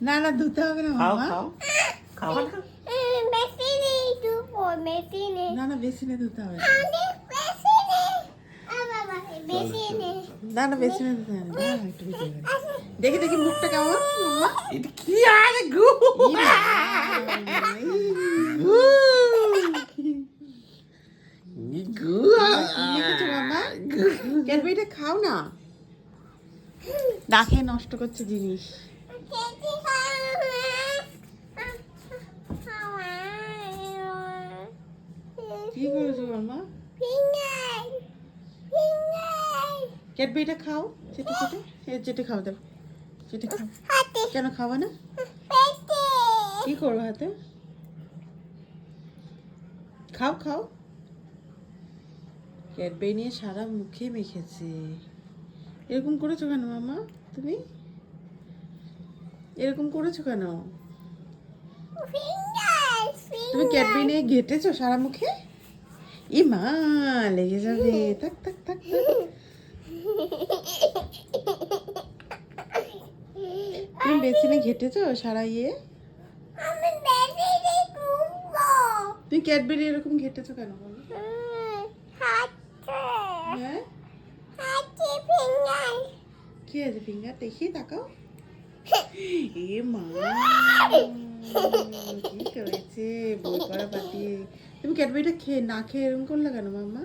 না না ধুতে হবে না খাও মামা। খাও খাও না। না না বেসিনে ধুতে হবে না। না না বেসিনে ধুতে হবে না। না, একটু ভিজে গেছে। দেখি দেখি মুখটা কেমন মামা। এটা কি আর গু গু। গু কি লিখেছো মামা? ক্যাডবেরিটা খাও না। না খেয়ে নষ্ট করছে জিনিস। কি করেছো মামা? ক্যাডবেরিটা খাও, চেটে চেটে। চেটে খাও, দাও চেটে খাও। কেন খাওয়া না? কি করবো হাতে? খাও খাও। ক্যাডবেরি নিয়ে সারা মুখে মেখেছে। এরকম করেছো কেন মামা তুমি? এরকম করেছো কেন? তুমি ক্যাডবেরি নিয়ে ঘেটেছো সারা মুখে? ই মা, লেগে যাবে। থাক থাক থাক থাক। তুমি বেসিনে ঘেটেছো সারা ইয়ে? তুমি ক্যাডবেরি এরকম ঘেটেছো কেন বলো? হ্যাঁ কি আছে ফিঙ্গার? দেখি তাকাও। এ মা, কি করেছে বই পড়া পাতিয়ে? তুমি ক্যাডবেরিটা খেয়ে না খেয়ে এরকম করলে কেন মাম্মা?